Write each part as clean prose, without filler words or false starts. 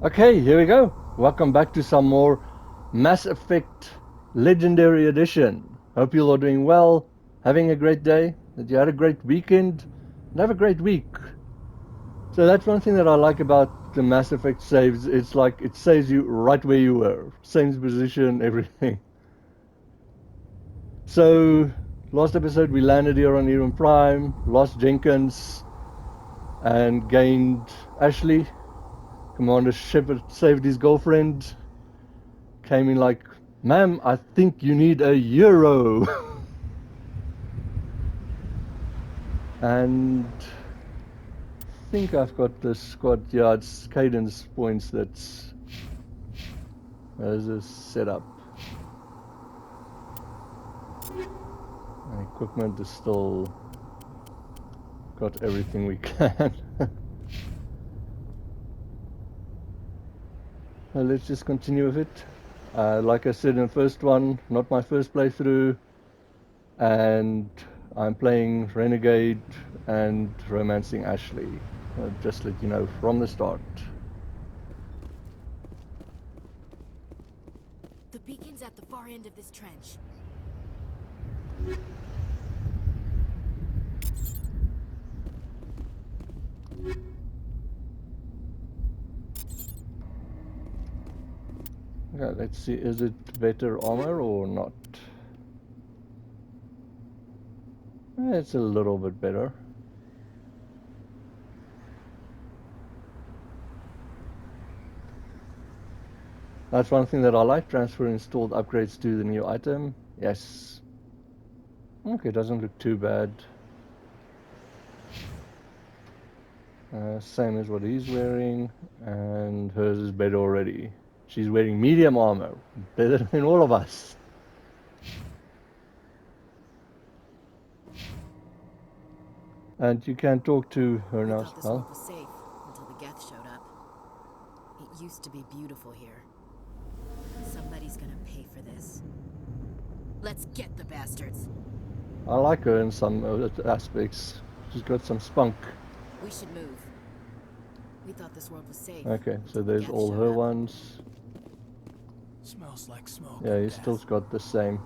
Okay, here we go. Welcome back to some more Mass Effect Legendary Edition. Hope you all are doing well, having a great day, that you had a great weekend, and have a great week. So that's one thing that I like about the Mass Effect saves. It's like it saves you right where you were, same position, everything. So last episode we landed here on Eden Prime, lost Jenkins, and gained Ashley. Commander Shepard saved his girlfriend. Came in like, ma'am, I think you need a euro. And I think I've got the squad, yeah, it's cadence points that's as a setup. Equipment is still got everything we can. Well, let's just continue with it. Like I said in the first one, not my first playthrough, and I'm playing Renegade and romancing Ashley. I'll just let you know from the start. The beacon's at the far end of this trench. Okay, let's see, is it better armor or not? It's a little bit better. That's one thing that I like, transfer installed upgrades to the new item. Yes. Okay, doesn't look too bad. Same as what he's wearing, and hers is better already. She's wearing medium armor, better than all of us. And you can talk to her now as Thought this well. world was safe until the Geth showed up. It used to be beautiful here. Somebody's gonna pay for this. Let's get the bastards. I like her in some aspects. She's got some spunk. We should move. We thought this world was safe. Okay, so until the there's Geth all showed her up. ones. Smells like smoke. Yeah, he's still got the same.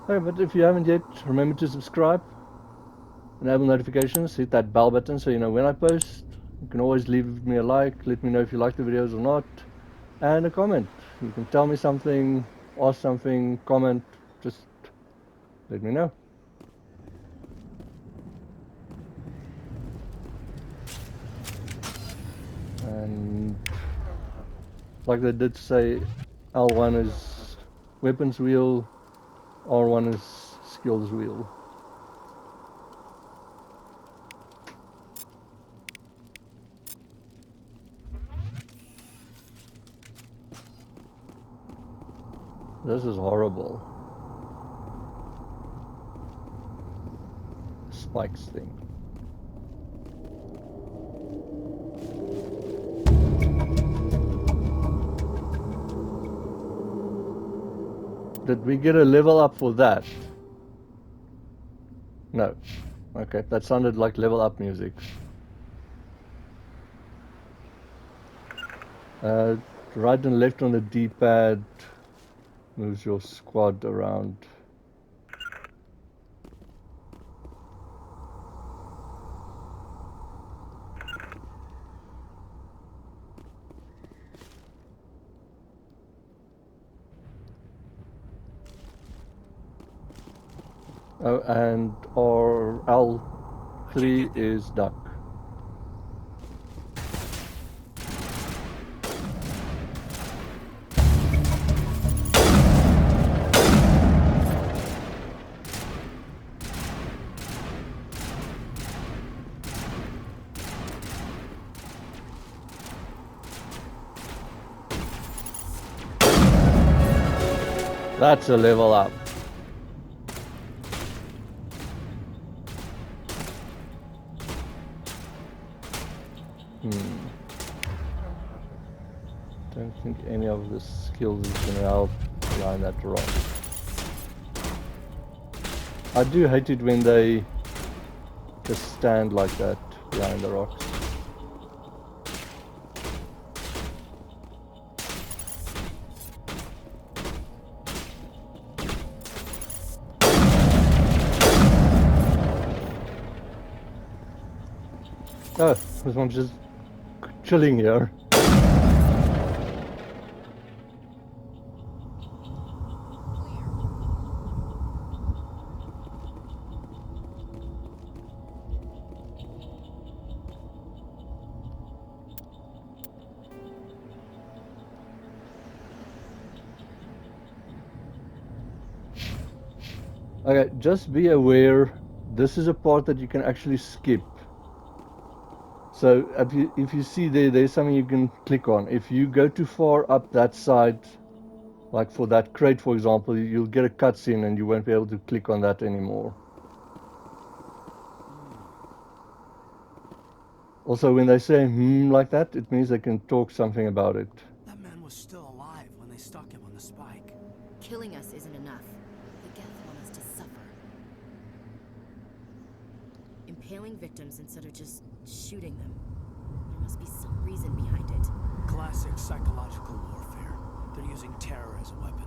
Okay, but if you haven't yet, remember to subscribe, enable notifications, hit that bell button so you know when I post. You can always leave me a like, let me know if you like the videos or not, and a comment. You can tell me something, ask something, comment, just let me know. And like they did say, L1 is weapons wheel, R1 is skills wheel. This is horrible. Spikes thing. Did we get a level up for that? No. Okay, that sounded like level up music. Right and left on the D-pad moves your squad around. Oh, and our L3 is duck. That's a level up. Don't think any of the skills is going to help behind that rock. I do hate it when they just stand like that behind the rocks. Oh, this one's just chilling here. Okay, just be aware, this is a part that you can actually skip. So if you see there's something you can click on. If you go too far up that side, like for that crate, for example, you'll get a cutscene and you won't be able to click on that anymore. Also, when they say like that, it means they can talk something about it. That man was still alive when they stuck him on the spike. Killing us isn't enough. The Geth want us to suffer. Impaling victims instead of just shooting them. There must be some reason behind it. Classic psychological warfare. They're using terror as a weapon.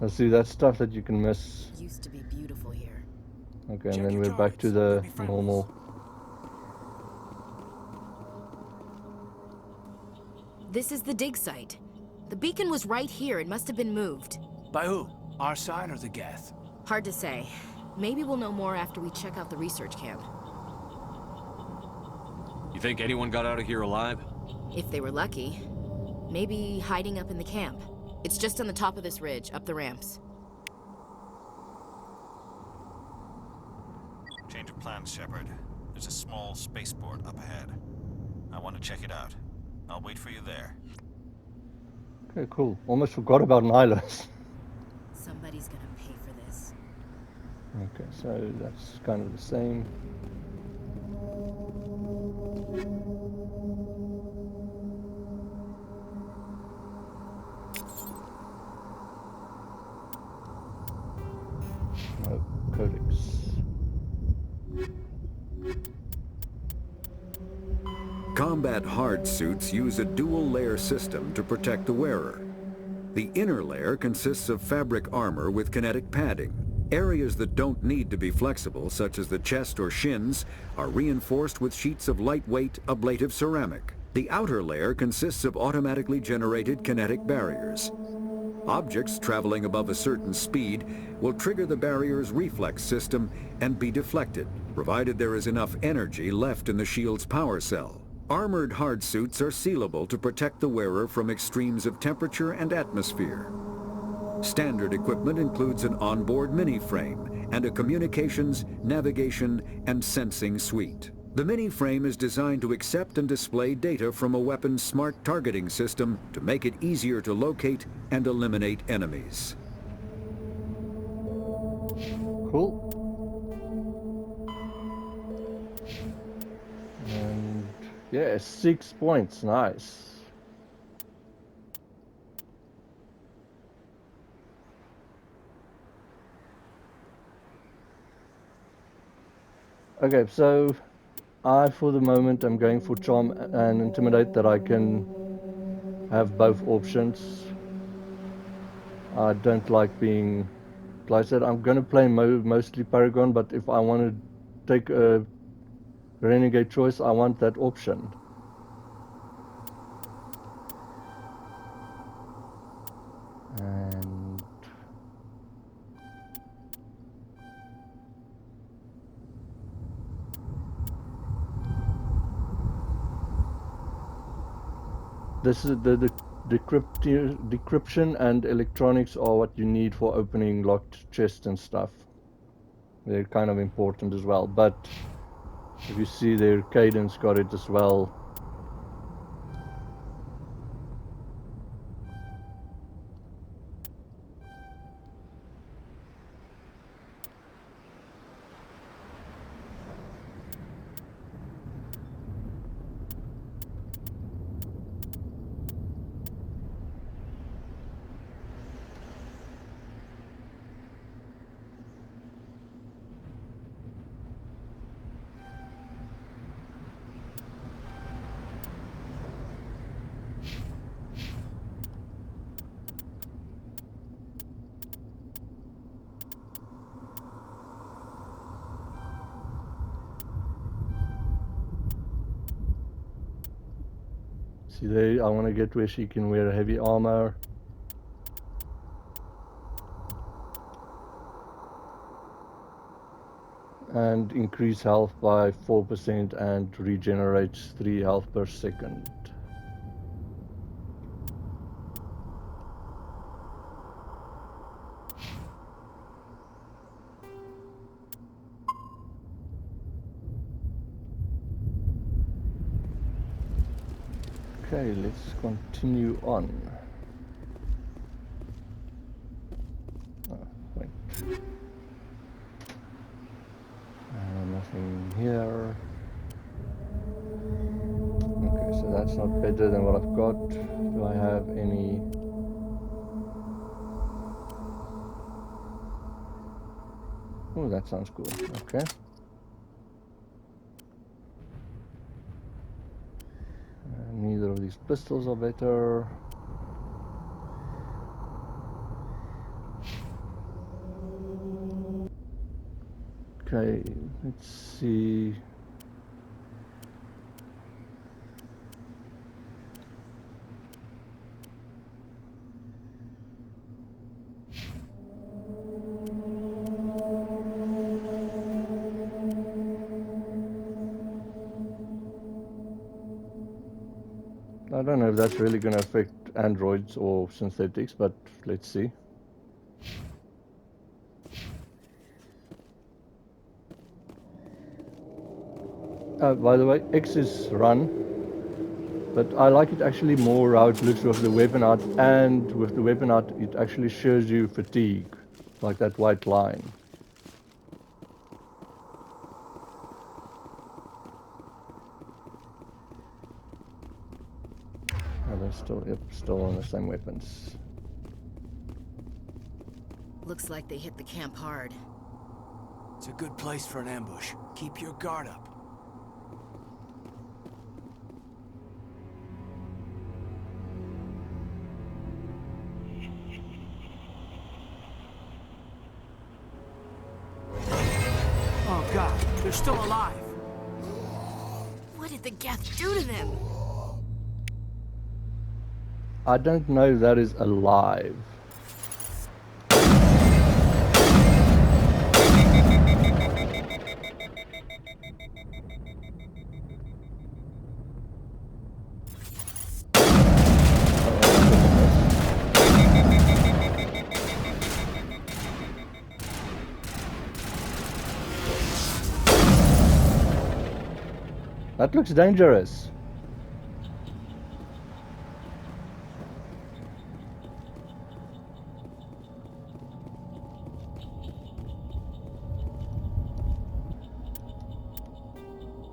I see, that's stuff that you can miss. It used to be beautiful here. Okay, and Check then your we're back to targets. They'll the be friendlies. normal. This is the dig site. The beacon was right here. It must have been moved. By who? Our side or the Geth? Hard to say. Maybe we'll know more after we check out the research camp. You think anyone got out of here alive? If they were lucky. Maybe hiding up in the camp. It's just on the top of this ridge, up the ramps. Change of plans, Shepard. There's a small spaceport up ahead. I want to check it out. I'll wait for you there. Okay, cool. Almost forgot about Nihilus. Somebody's gonna pay for this. Okay, so that's kind of the same. Oh, codex. Combat hard suits use a dual-layer system to protect the wearer. The inner layer consists of fabric armor with kinetic padding. Areas that don't need to be flexible, such as the chest or shins, are reinforced with sheets of lightweight, ablative ceramic. The outer layer consists of automatically generated kinetic barriers. Objects traveling above a certain speed will trigger the barrier's reflex system and be deflected, provided there is enough energy left in the shield's power cell. Armored hardsuits are sealable to protect the wearer from extremes of temperature and atmosphere. Standard equipment includes an onboard mini-frame and a communications, navigation, and sensing suite. The mini-frame is designed to accept and display data from a weapon's smart targeting system to make it easier to locate and eliminate enemies. Cool. And yeah, 6 points. Nice. Okay, so I, for the moment, am going for Charm and Intimidate, that I can have both options. I don't like being, like I said, I'm going to play mostly Paragon, but if I want to take a Renegade choice, I want that option. And this is the decryption and electronics are what you need for opening locked chests and stuff. They're kind of important as well, but if you see their cadence got it as well. See there, I want to get where she can wear heavy armor. And increase health by 4% and regenerates 3 health per second. Okay, let's continue on. Oh, wait. Nothing here. Okay, so that's not better than what I've got. Do I have any? Oh, that sounds cool. Okay. Neither of these pistols are better. Okay, let's see. I don't know if that's really going to affect androids or synthetics, but let's see. By the way, X is run, but I like it actually more how it looks with the weapon art, and with the weapon art it actually shows you fatigue, like that white line. Oh, they're still on the same weapons. Looks like they hit the camp hard. It's a good place for an ambush. Keep your guard up. Oh god, they're still alive. What did the Geth do to them? I don't know if that is alive. That looks dangerous.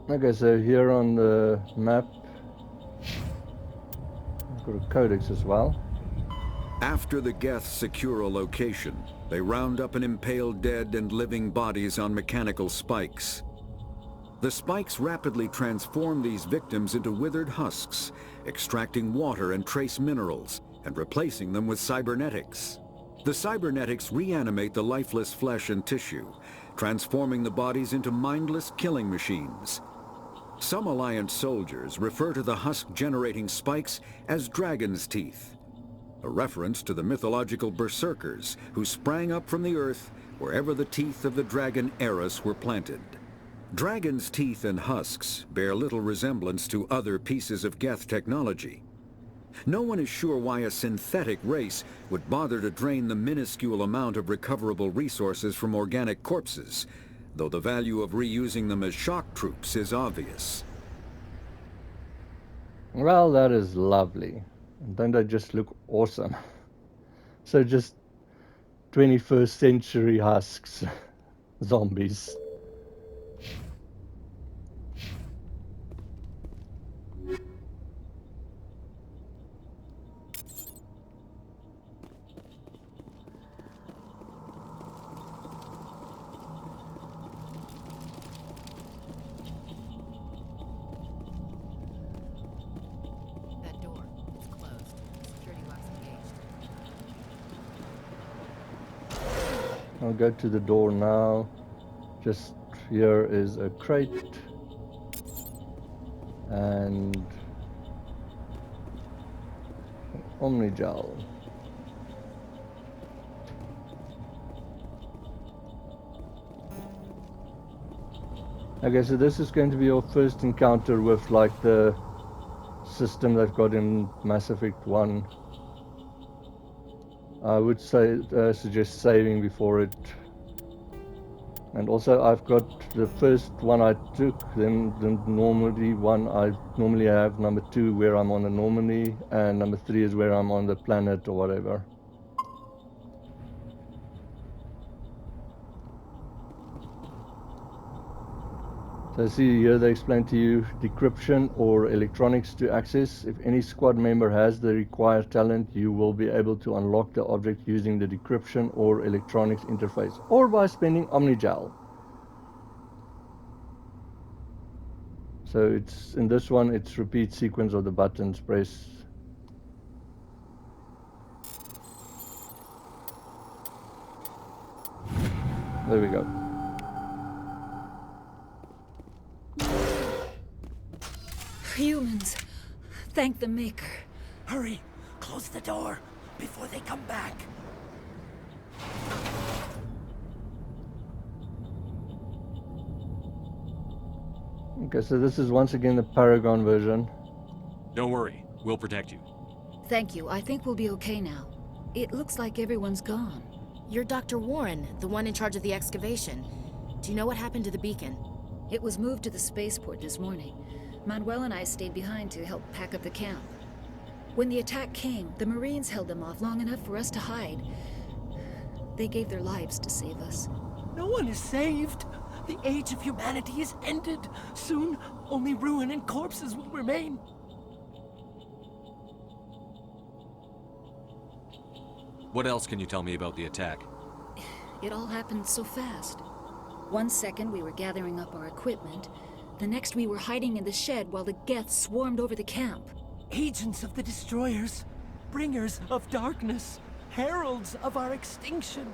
Okay, so here on the map, I've got a codex as well. After the Geth secure a location, they round up and impale dead and living bodies on mechanical spikes. The spikes rapidly transform these victims into withered husks, extracting water and trace minerals, and replacing them with cybernetics. The cybernetics reanimate the lifeless flesh and tissue, transforming the bodies into mindless killing machines. Some Alliance soldiers refer to the husk-generating spikes as dragon's teeth, a reference to the mythological berserkers who sprang up from the earth wherever the teeth of the dragon Eris were planted. Dragon's teeth and husks bear little resemblance to other pieces of Geth technology. No one is sure why a synthetic race would bother to drain the minuscule amount of recoverable resources from organic corpses, though the value of reusing them as shock troops is obvious. Well, that is lovely. And don't they just look awesome? So just 21st century husks, zombies. That door, it's closed. Security lock's engaged. I'll go to the door now. Just here is a crate. And Omnigel. Okay, so this is going to be your first encounter with like the system they've got in Mass Effect 1. I would say suggest saving before it. And also I've got the first one I took, then the Normandy one I normally have number 2 where I'm on the Normandy, and number 3 is where I'm on the planet or whatever. So see here they explain to you decryption or electronics to access. If any squad member has the required talent, you will be able to unlock the object using the decryption or electronics interface or by spending Omnigel. So it's in this one it's repeat sequence of the buttons press. There we go. Humans, thank the Maker. Hurry! Close the door before they come back. Okay, so this is once again the Paragon version. Don't worry, we'll protect you. Thank you. I think we'll be okay now. It looks like everyone's gone. You're Dr. Warren, the one in charge of the excavation. Do you know what happened to the beacon? It was moved to the spaceport this morning. Manuel and I stayed behind to help pack up the camp. When the attack came, the Marines held them off long enough for us to hide. They gave their lives to save us. No one is saved. The age of humanity is ended. Soon, only ruin and corpses will remain. What else can you tell me about the attack? It all happened so fast. 1 second we were gathering up our equipment. The next we were hiding in the shed while the Geth swarmed over the camp. Agents of the destroyers, bringers of darkness, heralds of our extinction.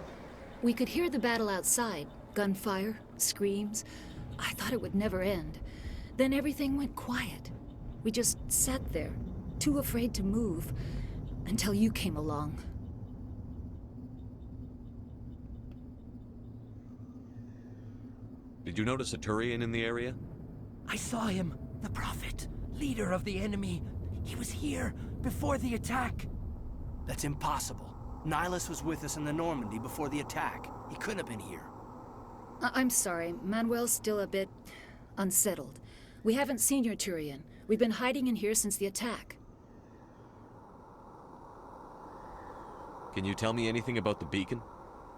We could hear the battle outside. Gunfire, screams. I thought it would never end. Then everything went quiet. We just sat there, too afraid to move, until you came along. Did you notice a Turian in the area? I saw him, the Prophet, leader of the enemy. He was here before the attack. That's impossible. Nihilus was with us in the Normandy before the attack. He couldn't have been here. I'm sorry, Manuel's still a bit unsettled. We haven't seen your Turian. We've been hiding in here since the attack. Can you tell me anything about the beacon?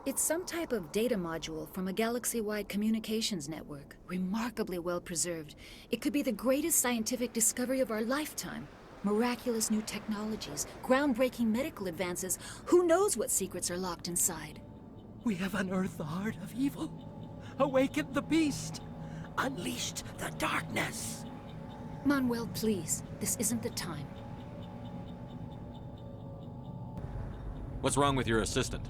It's some type of data module from a galaxy-wide communications network. Remarkably well preserved. It could be the greatest scientific discovery of our lifetime. Miraculous new technologies, groundbreaking medical advances. Who knows what secrets are locked inside? We have unearthed the heart of evil, awakened the beast, unleashed the darkness. Manuel, please. This isn't the time. What's wrong with your assistant?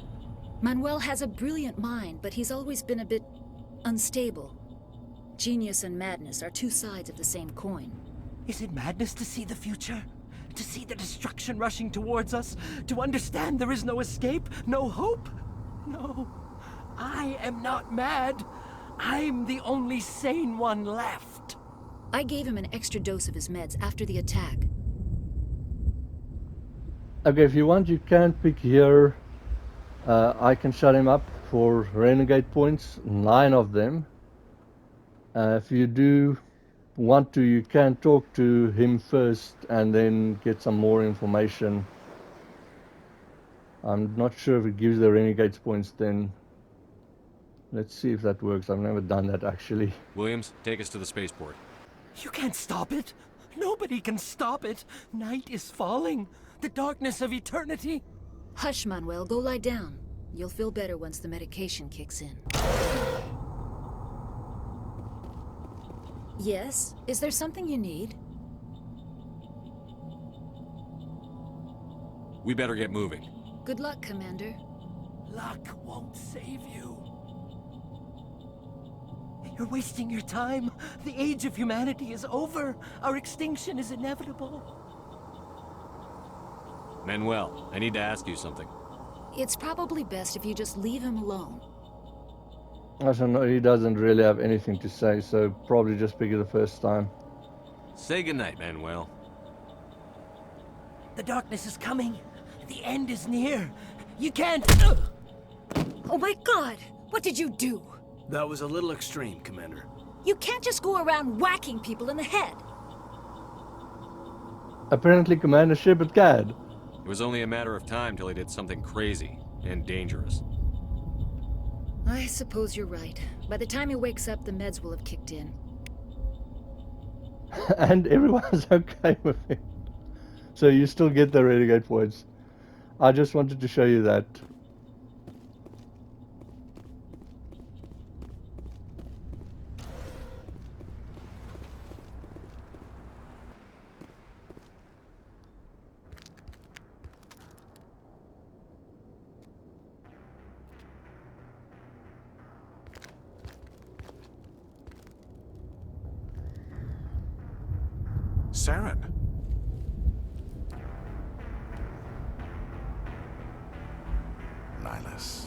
Manuel has a brilliant mind, but he's always been a bit unstable. Genius and madness are two sides of the same coin. Is it madness to see the future? To see the destruction rushing towards us? To understand there is no escape, no hope? No, I am not mad. I'm the only sane one left. I gave him an extra dose of his meds after the attack. Okay, if you want you can pick here. I can shut him up for renegade points, 9 of them. If you do want to, you can talk to him first and then get some more information. I'm not sure if it gives the renegades points then. Let's see if that works. I've never done that actually. Williams, take us to the spaceport. You can't stop it. Nobody can stop it. Night is falling. The darkness of eternity. Hush, Manuel. Go lie down. You'll feel better once the medication kicks in. Yes? Is there something you need? We better get moving. Good luck, Commander. Luck won't save you. You're wasting your time. The age of humanity is over. Our extinction is inevitable. Manuel, I need to ask you something. It's probably best if you just leave him alone. I don't know, he doesn't really have anything to say, so probably just pick it the first time. Say goodnight, Manuel. The darkness is coming. The end is near. You can't... Oh my god! What did you do? That was a little extreme, Commander. You can't just go around whacking people in the head. Apparently Commander Shepard can. It was only a matter of time till he did something crazy and dangerous. I suppose you're right. By the time he wakes up, the meds will have kicked in. And everyone's okay with it. So you still get the renegade points. I just wanted to show you that. Saren. Nihilus.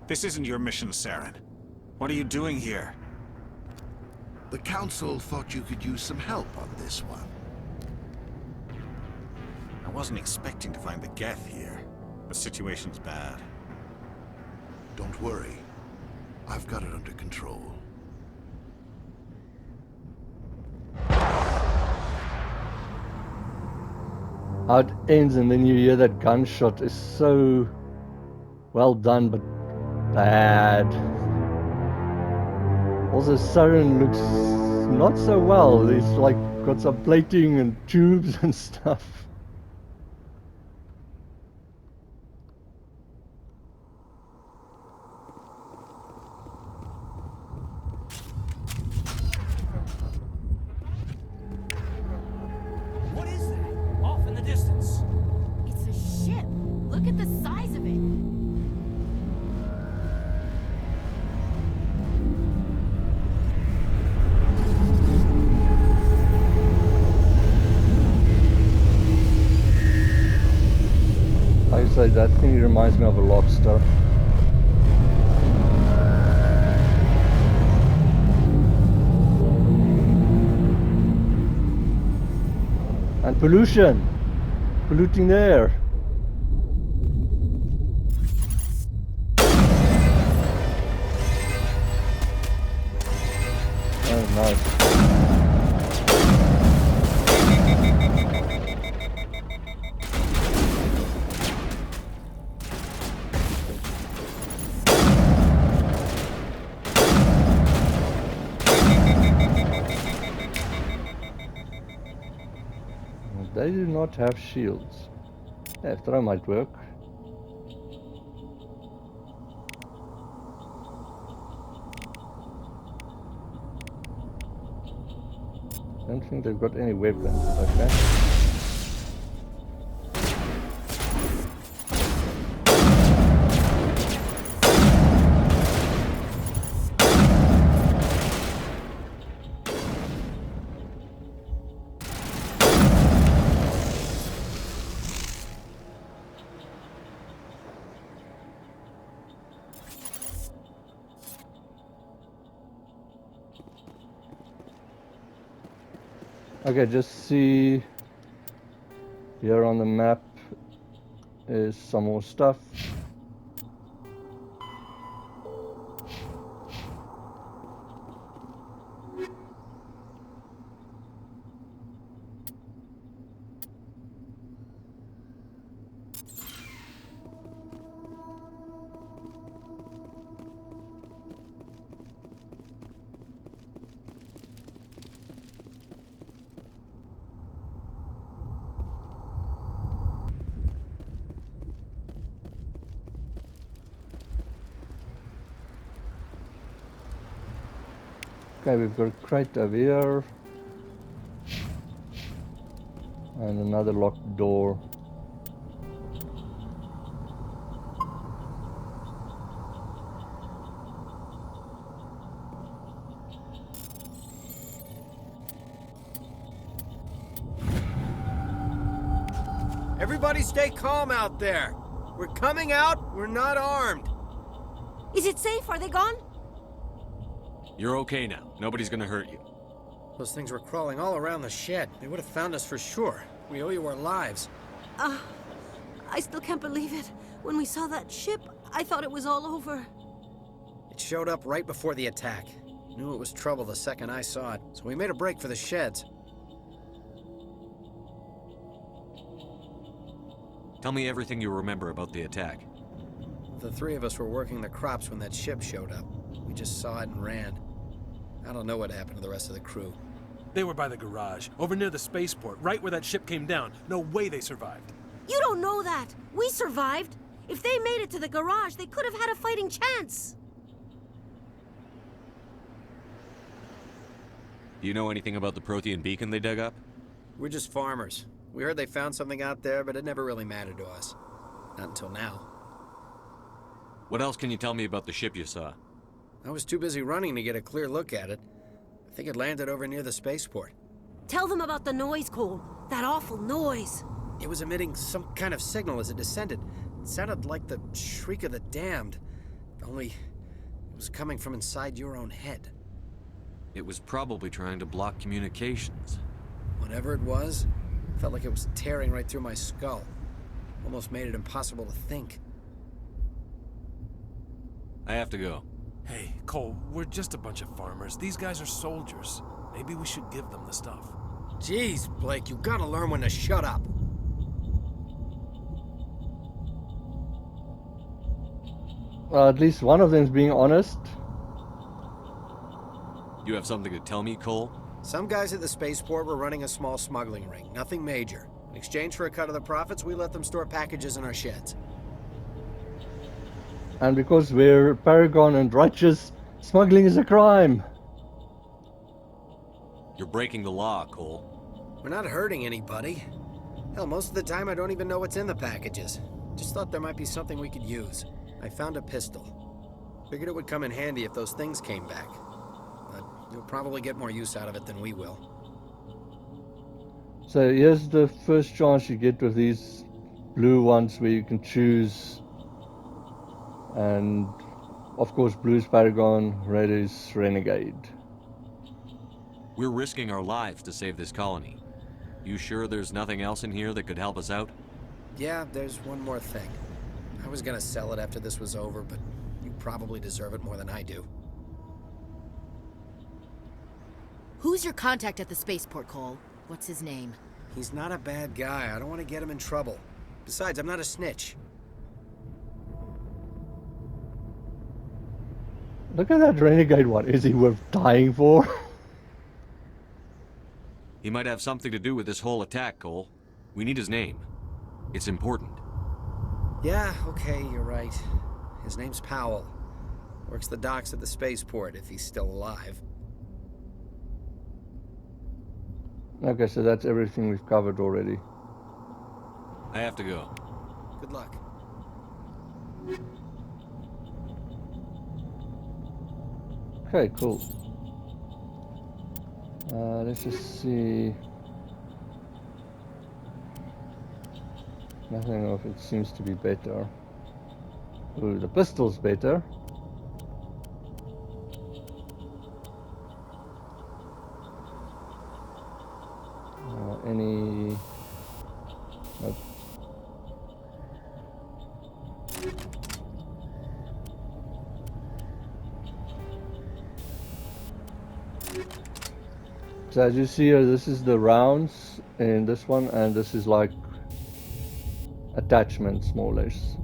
This isn't your mission, Saren. What are you doing here? The Council thought you could use some help on this one. I wasn't expecting to find the Geth here. The situation's bad. Don't worry. I've got it under control. How it ends and then you hear that gunshot is so well done but bad. Also Saren looks not so well. He's like got some plating and tubes and stuff. What is that? Off in the distance. It's a ship. Look at the size of it. Like I say, that thing reminds me of a lobster. And pollution! Polluting the air. Oh, nice. They do not have shields. Yeah, throw might work. Don't think they've got any weapons, okay. Okay, just see here on the map is some more stuff. Okay, we've got a crate over here. And another locked door. Everybody stay calm out there. We're coming out, we're not armed. Is it safe? Are they gone? You're okay now. Nobody's gonna hurt you. Those things were crawling all around the shed. They would have found us for sure. We owe you our lives. I still can't believe it. When we saw that ship, I thought it was all over. It showed up right before the attack. Knew it was trouble the second I saw it, so we made a break for the sheds. Tell me everything you remember about the attack. The three of us were working the crops when that ship showed up. We just saw it and ran. I don't know what happened to the rest of the crew. They were by the garage, over near the spaceport, right where that ship came down. No way they survived. You don't know that. We survived. If they made it to the garage, they could have had a fighting chance. Do you know anything about the Prothean beacon they dug up? We're just farmers. We heard they found something out there, but it never really mattered to us. Not until now. What else can you tell me about the ship you saw? I was too busy running to get a clear look at it. I think it landed over near the spaceport. Tell them about the noise, Cole. That awful noise. It was emitting some kind of signal as it descended. It sounded like the shriek of the damned. Only it was coming from inside your own head. It was probably trying to block communications. Whatever it was, felt like it was tearing right through my skull. Almost made it impossible to think. I have to go. Hey, Cole, we're just a bunch of farmers. These guys are soldiers. Maybe we should give them the stuff. Jeez, Blake, you gotta learn when to shut up. At least one of them's being honest. You have something to tell me, Cole? Some guys at the spaceport were running a small smuggling ring, nothing major. In exchange for a cut of the profits, we let them store packages in our sheds. And because we're Paragon and righteous, smuggling is a crime. You're breaking the law, Cole. We're not hurting anybody. Hell, most of the time I don't even know what's in the packages. Just thought there might be something we could use. I found a pistol. Figured it would come in handy if those things came back. But you'll probably get more use out of it than we will. So here's the first chance you get with these blue ones where you can choose. And of course, blue's Paragon, red is Renegade. We're risking our lives to save this colony. You sure there's nothing else in here that could help us out? Yeah, there's one more thing. I was gonna sell it after this was over, but you probably deserve it more than I do. Who's your contact at the spaceport, Cole? What's his name? He's not a bad guy. I don't want to get him in trouble. Besides, I'm not a snitch. Look at that Renegade one. Is he worth dying for? He might have something to do with this whole attack, Cole. We need his name. It's important. Yeah, okay, you're right. His name's Powell. Works the docks at the spaceport, if he's still alive. Okay, so that's everything we've covered already. I have to go. Good luck. Okay, cool. Let's just see. Nothing of it seems to be better. Ooh, the pistol's better. Any... Nope. So as you see here, this is the rounds in this one, and this is like attachments, more or less.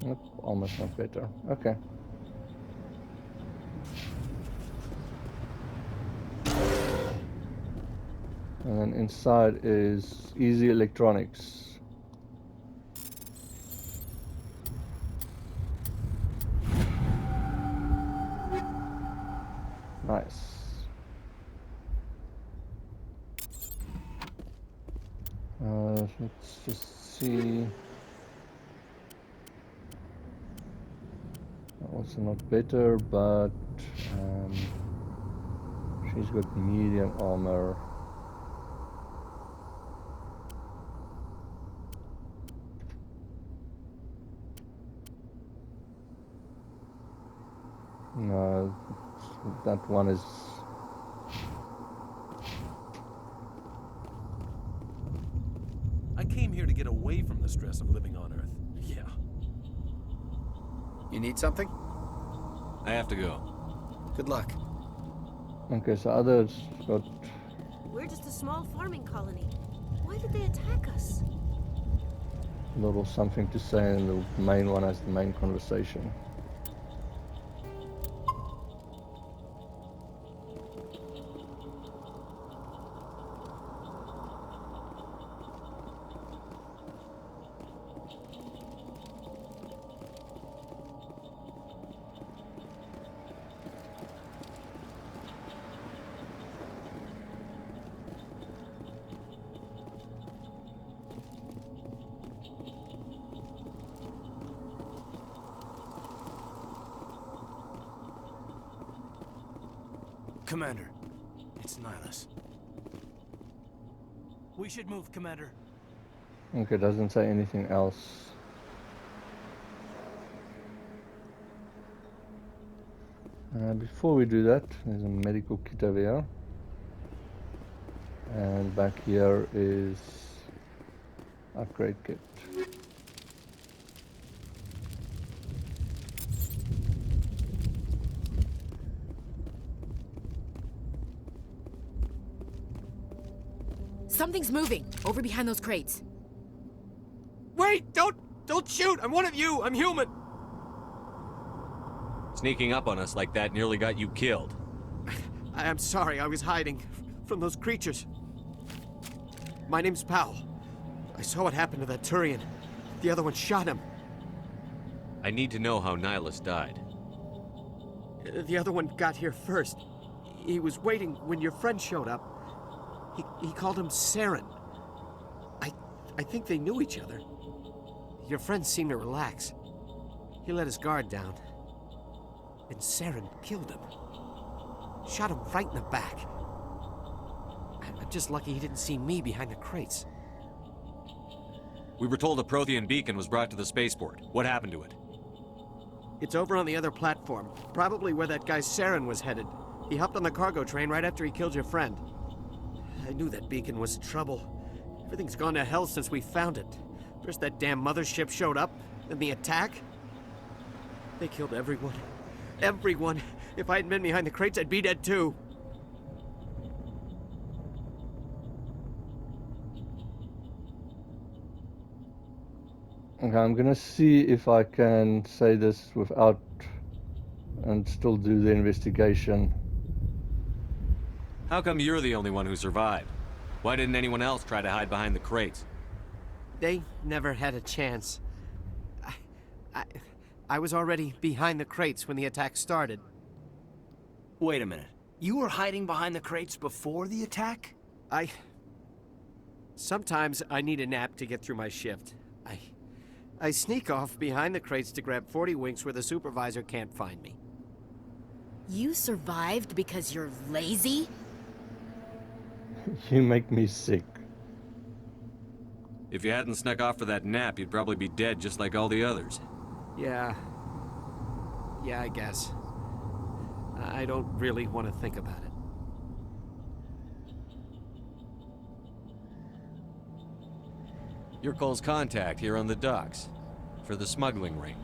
Nope, almost not better. Okay. And then inside is easy electronics. Nice. Let's just see. also not better, but she's got medium armor. No, that one is... I came here to get away from the stress of living on Earth. Yeah. You need something? I have to go. Good luck. Okay, so others got... We're just a small farming colony. Why did they attack us? a little something to say, and the main one has the main conversation. Commander, it's Nihilus. We should move, Commander. Okay, doesn't say anything else. Before we do that, there's a medical kit over here. And back here is upgrade kit. Something's moving over behind those crates. Wait! Don't shoot! I'm one of you! I'm human! Sneaking up on us like that nearly got you killed. I'm sorry, I was hiding from those creatures. My name's Powell. I saw what happened to that Turian. The other one shot him. I need to know how Nihilus died. The other one got here first. He was waiting when your friend showed up. He called him Saren. I think they knew each other. Your friend seemed to relax. He let his guard down. And Saren killed him. Shot him right in the back. I'm just lucky he didn't see me behind the crates. We were told a Prothean beacon was brought to the spaceport. What happened to it? It's over on the other platform. Probably where that guy Saren was headed. He hopped on the cargo train right after he killed your friend. I knew that beacon was trouble. Everything's gone to hell since we found it. First that damn mothership showed up, then the attack. They killed everyone. Everyone! If I hadn't been behind the crates, I'd be dead too. Okay, I'm gonna see if I can say this without and still do the investigation. How come you're the only one who survived? Why didn't anyone else try to hide behind the crates? They never had a chance. I was already behind the crates when the attack started. Wait a minute. You were hiding behind the crates before the attack? Sometimes I need a nap to get through my shift. I sneak off behind the crates to grab 40 winks where the supervisor can't find me. You survived because you're lazy? You make me sick. If you hadn't snuck off for that nap, you'd probably be dead just like all the others. Yeah, I guess. I don't really want to think about it. You're Cole's contact here on the docks for the smuggling ring.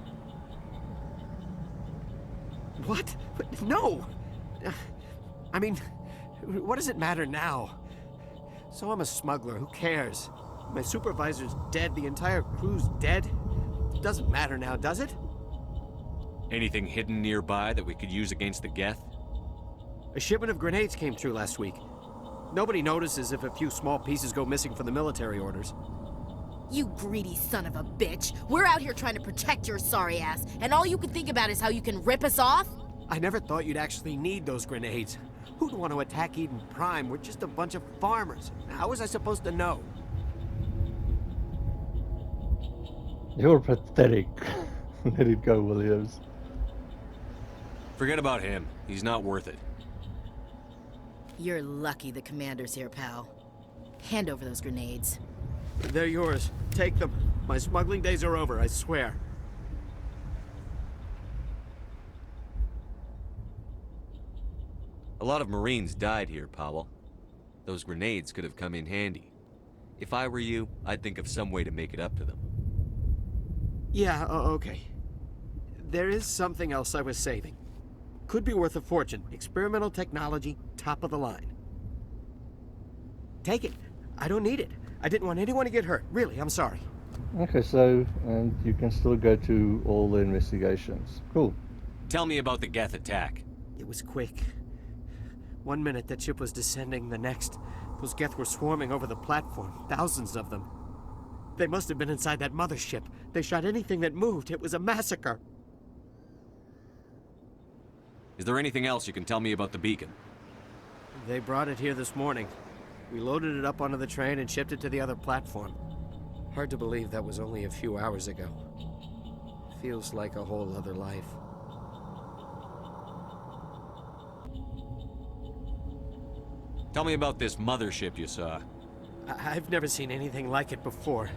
What? No! I mean, what does it matter now? So I'm a smuggler, who cares? My supervisor's dead, the entire crew's dead. It doesn't matter now, does it? Anything hidden nearby that we could use against the Geth? A shipment of grenades came through last week. Nobody notices if a few small pieces go missing from the military orders. You greedy son of a bitch. We're out here trying to protect your sorry ass, and all you can think about is how you can rip us off? I never thought you'd actually need those grenades. Who'd want to attack Eden Prime? We're just a bunch of farmers. How was I supposed to know? You're pathetic. Let it go, Williams. Forget about him. He's not worth it. You're lucky the commander's here, pal. Hand over those grenades. They're yours. Take them. My smuggling days are over, I swear. A lot of Marines died here, Powell. Those grenades could have come in handy. If I were you, I'd think of some way to make it up to them. Yeah, okay. There is something else I was saving. Could be worth a fortune. Experimental technology, top of the line. Take it. I don't need it. I didn't want anyone to get hurt. Really, I'm sorry. Okay, so, and you can still go to all the investigations. Cool. Tell me about the Geth attack. It was quick. 1 minute that ship was descending, the next, those Geth were swarming over the platform. Thousands of them. They must have been inside that mothership. They shot anything that moved. It was a massacre. Is there anything else you can tell me about the beacon? They brought it here this morning. We loaded it up onto the train and shipped it to the other platform. Hard to believe that was only a few hours ago. Feels like a whole other life. Tell me about this mothership you saw. I've never seen anything like it before.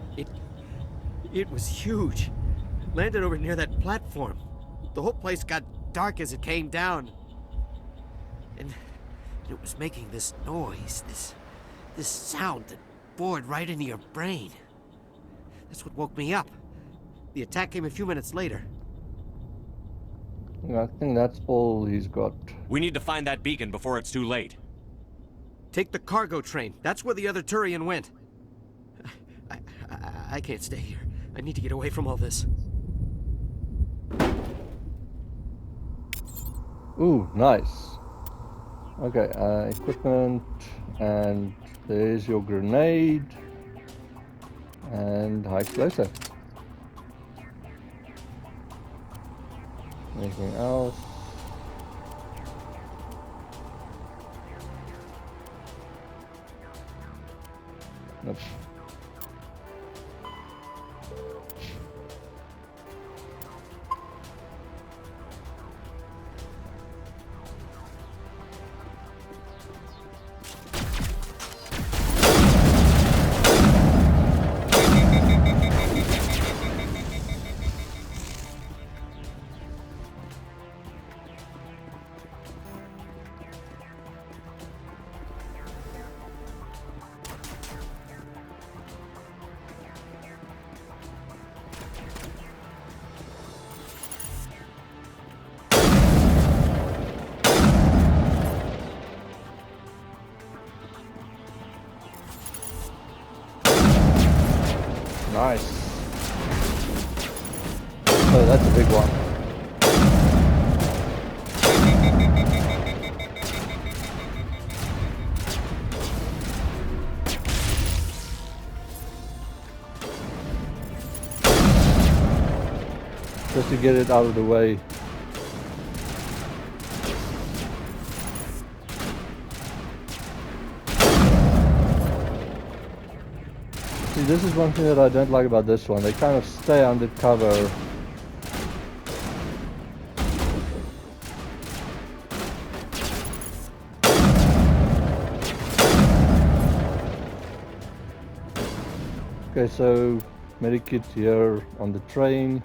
It was huge. Landed over near that platform. The whole place got dark as it came down. And it was making this noise, this sound that bored right into your brain. That's what woke me up. The attack came a few minutes later. I think that's all he's got. We need to find that beacon before it's too late. Take the cargo train. That's where the other Turian went. I can't stay here. I need to get away from all this. Ooh, nice. Okay, equipment, and there's your grenade, and high explosive. Anything else? Nope. Nice. Oh, that's a big one. Just to get it out of the way. See, this is one thing that I don't like about this one. They kind of stay undercover. Okay, so medikit here on the train.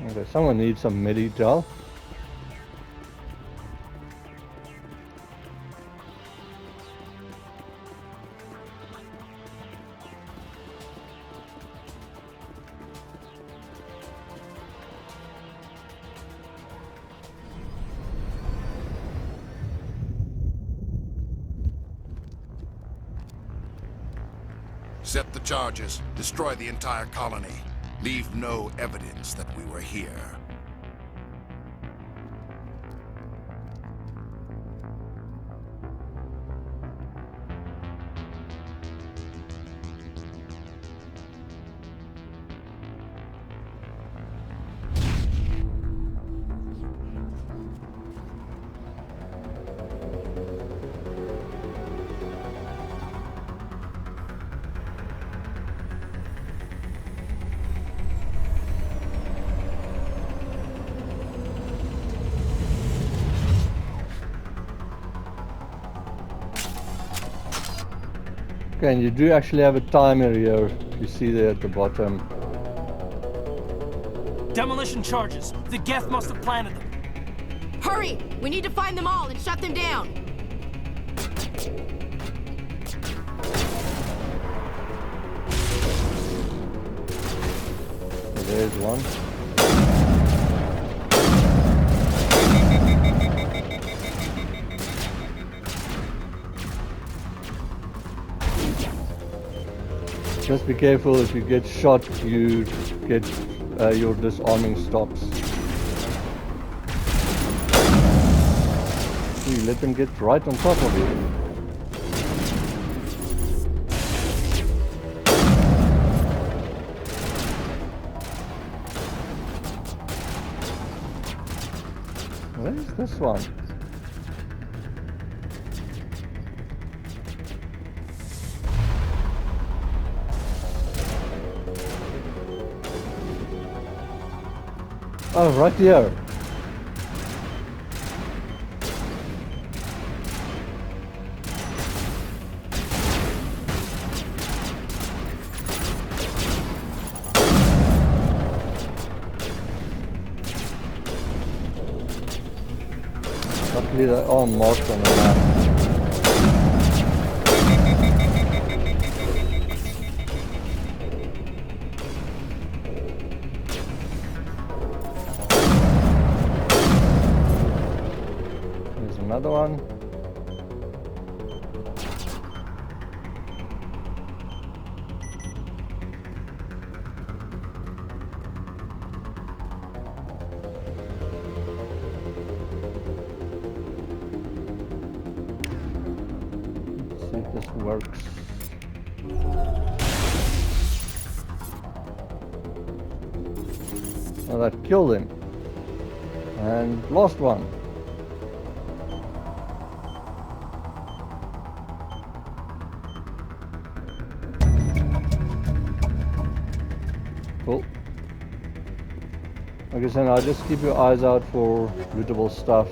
Okay, someone needs some medi-gel. Set the charges. Destroy the entire colony. Leave no evidence that we were here. Okay, and you do actually have a timer here. You see there at the bottom. Demolition charges. The Geth must have planted them. Hurry! We need to find them all and shut them down! There's one. Just be careful, if you get shot, you get your disarming stops. You let them get right on top of you. Where's this one? Oh, right here. Luckily they are marked on the map. There's another one. See if this works. Oh, that killed him. And lost one. Cool. Okay, so now just keep your eyes out for lootable stuff.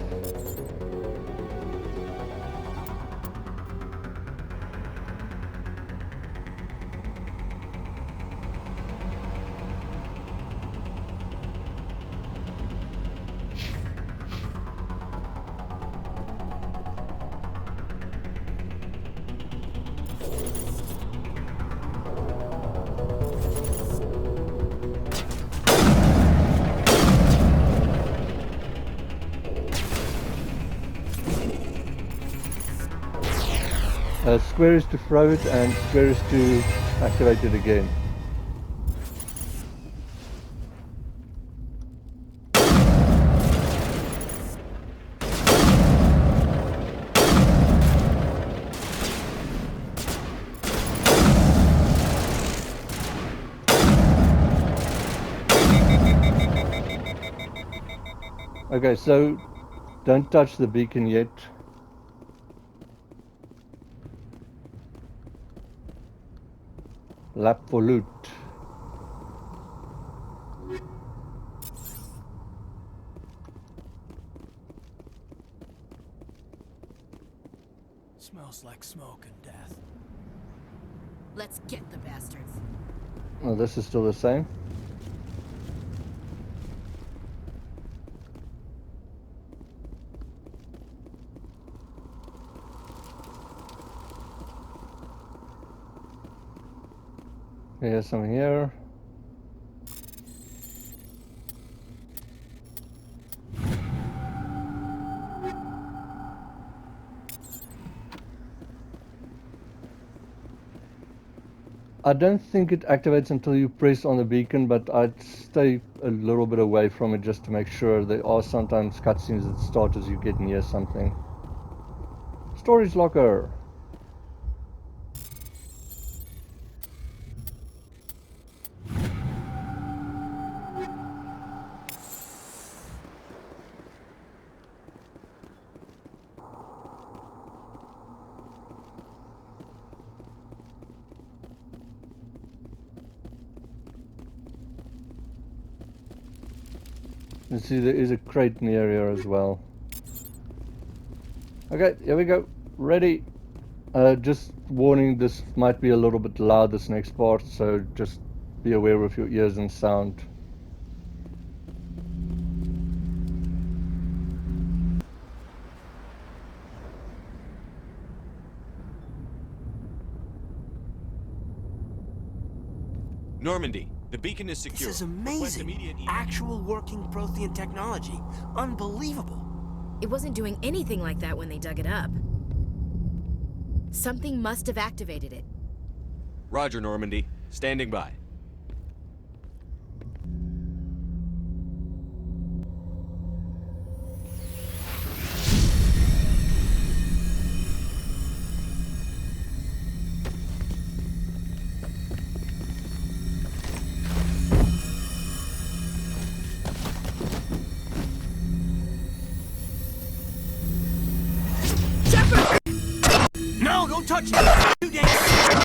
Square is to throw it and square is to activate it again. Okay, so don't touch the beacon yet. Lap for loot. Smells like smoke and death. Let's get the bastards. Oh, this is still the same. Here's some here. I don't think it activates until you press on the beacon, but I'd stay a little bit away from it just to make sure. There are sometimes cutscenes that start as you get near something. Storage locker. You see there is a crate near here as well. Okay, here we go. Ready. Just warning, this might be a little bit loud, this next part, so just be aware of your ears and sound. Normandy, the beacon is secure. This is Request amazing. immediate Actual working Prothean technology. Unbelievable. It wasn't doing anything like that when they dug it up. Something must have activated it. Roger, Normandy. Standing by. No, don't touch it! Too dangerous!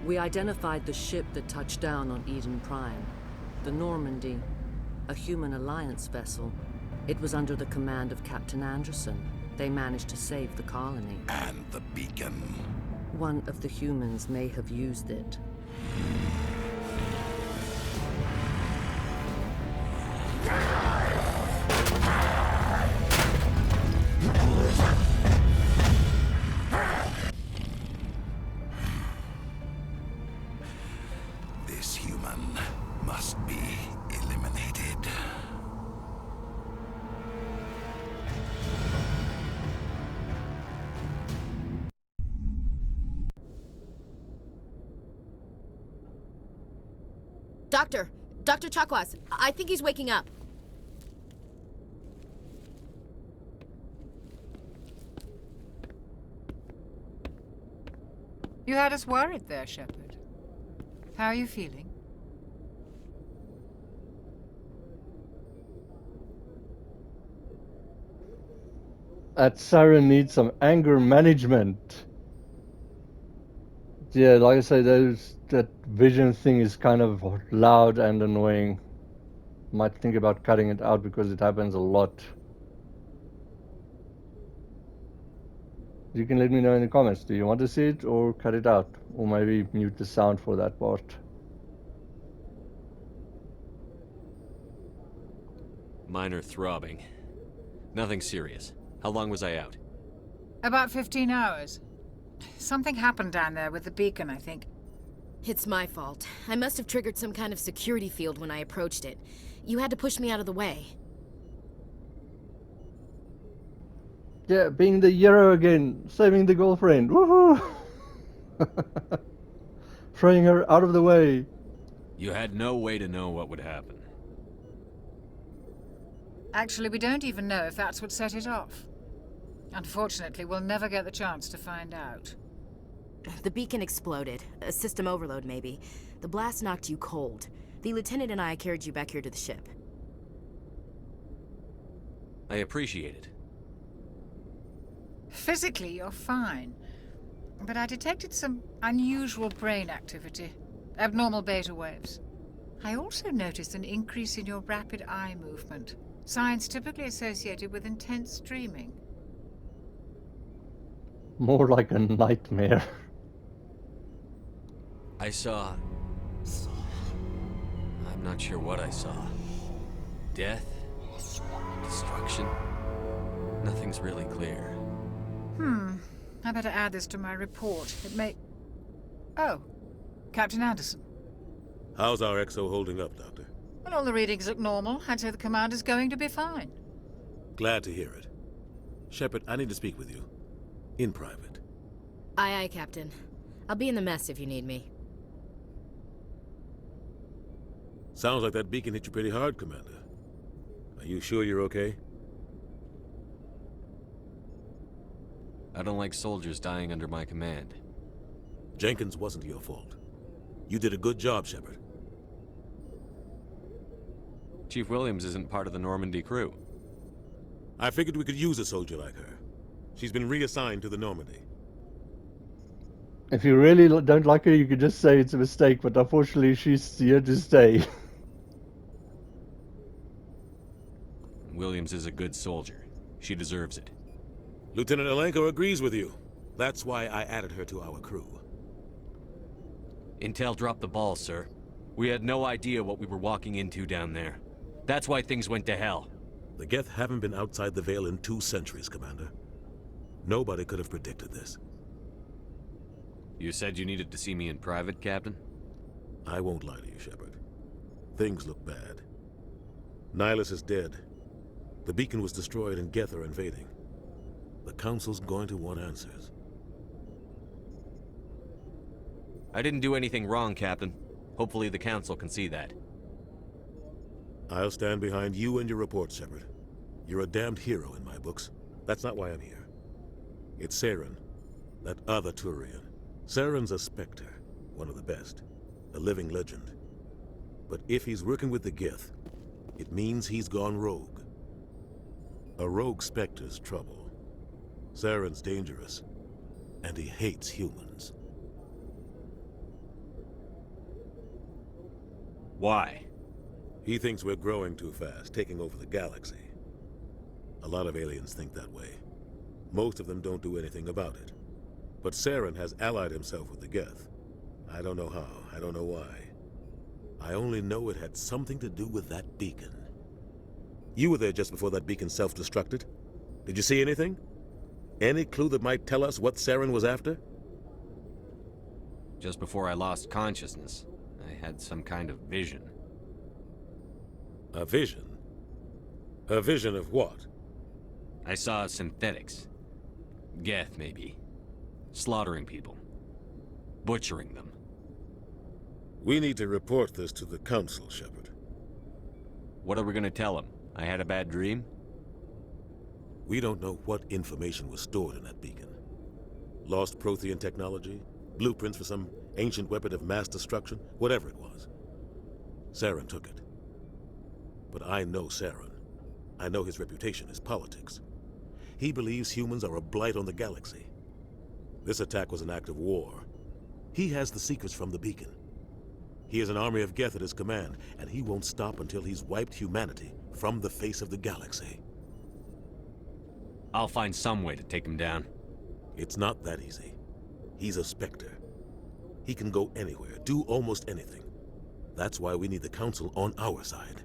We identified the ship that touched down on Eden Prime. The Normandy, a human alliance vessel. It was under the command of Captain Anderson. They managed to save the colony. And the beacon. One of the humans may have used it. This human must be eliminated. Dr. Chakwas, I think he's waking up. You had us worried there, Shepard. How are you feeling? That siren needs some anger management. Yeah, like I say, that vision thing is kind of loud and annoying. Might think about cutting it out because it happens a lot. You can let me know in the comments. Do you want to see it or cut it out? Or maybe mute the sound for that part. Minor throbbing. Nothing serious. How long was I out? About 15 hours. Something happened down there with the beacon, I think. It's my fault. I must have triggered some kind of security field when I approached it. You had to push me out of the way. Yeah, being the hero again, saving the girlfriend. Woohoo! Throwing her out of the way. You had no way to know what would happen. Actually, we don't even know if that's what set it off. Unfortunately, we'll never get the chance to find out. The beacon exploded. A system overload, maybe. The blast knocked you cold. The lieutenant and I carried you back here to the ship. I appreciate it. Physically, you're fine. But I detected some unusual brain activity. Abnormal beta waves. I also noticed an increase in your rapid eye movement. Signs typically associated with intense dreaming. More like a nightmare. I saw... I'm not sure what I saw. Death? Destruction? Nothing's really clear. I better add this to my report. It may... Oh, Captain Anderson. How's our XO holding up, Doctor? Well, all the readings look normal. I'd say the commander's going to be fine. Glad to hear it. Shepard, I need to speak with you. In private. Aye, aye, Captain. I'll be in the mess if you need me. Sounds like that beacon hit you pretty hard, Commander. Are you sure you're okay? I don't like soldiers dying under my command. Jenkins wasn't your fault. You did a good job, Shepard. Chief Williams isn't part of the Normandy crew. I figured we could use a soldier like her. She's been reassigned to the Normandy. If you really don't like her, you could just say it's a mistake, but unfortunately she's here to stay. Williams is a good soldier. She deserves it. Lieutenant Alenko agrees with you. That's why I added her to our crew. Intel dropped the ball, sir. We had no idea what we were walking into down there. That's why things went to hell. The Geth haven't been outside the Veil in 2 centuries, Commander. Nobody could have predicted this. You said you needed to see me in private, Captain? I won't lie to you, Shepard. Things look bad. Nihilus is dead. The beacon was destroyed and Geth are invading. The Council's going to want answers. I didn't do anything wrong, Captain. Hopefully the Council can see that. I'll stand behind you and your report, Shepard. You're a damned hero in my books. That's not why I'm here. It's Saren, that other Turian. Saren's a Spectre, one of the best, a living legend. But if he's working with the Geth, it means he's gone rogue. A rogue Spectre's trouble. Saren's dangerous, and he hates humans. Why? He thinks we're growing too fast, taking over the galaxy. A lot of aliens think that way. Most of them don't do anything about it. But Saren has allied himself with the Geth. I don't know how, I don't know why. I only know it had something to do with that beacon. You were there just before that beacon self-destructed. Did you see anything? Any clue that might tell us what Saren was after? Just before I lost consciousness, I had some kind of vision. A vision? A vision of what? I saw synthetics. Geth, maybe. Slaughtering people. Butchering them. We need to report this to the Council, Shepard. What are we gonna tell them? I had a bad dream? We don't know what information was stored in that beacon. Lost Prothean technology? Blueprints for some ancient weapon of mass destruction? Whatever it was. Saren took it. But I know Saren. I know his reputation is politics. He believes humans are a blight on the galaxy. This attack was an act of war. He has the secrets from the beacon. He has an army of Geth at his command, and he won't stop until he's wiped humanity from the face of the galaxy. I'll find some way to take him down. It's not that easy. He's a Spectre. He can go anywhere, do almost anything. That's why we need the Council on our side.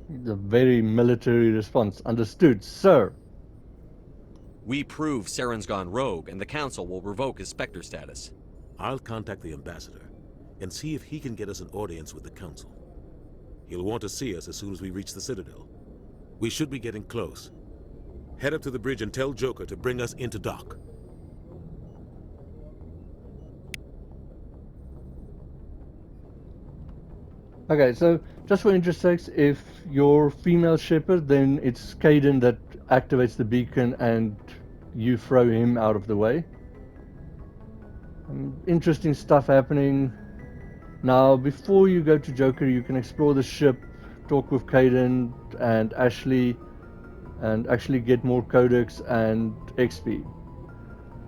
The very military response. Understood, sir. We prove Saren's gone rogue, and the Council will revoke his Spectre status. I'll contact the Ambassador and see if he can get us an audience with the Council. He'll want to see us as soon as we reach the Citadel. We should be getting close. Head up to the bridge and tell Joker to bring us into dock. Okay, so just for interest sakes, if you're female Shepard, then it's Kaidan that activates the beacon and you throw him out of the way. Interesting stuff happening. Now, before you go to Joker, you can explore the ship, talk with Kaidan and Ashley, and actually get more codex and XP.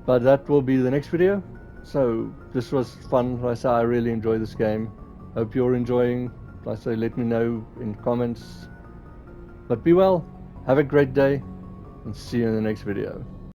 But that will be the next video. So this was fun. Like I say, I really enjoy this game. Hope you're enjoying. Like I say, let me know in comments. But be well, have a great day, and see you in the next video.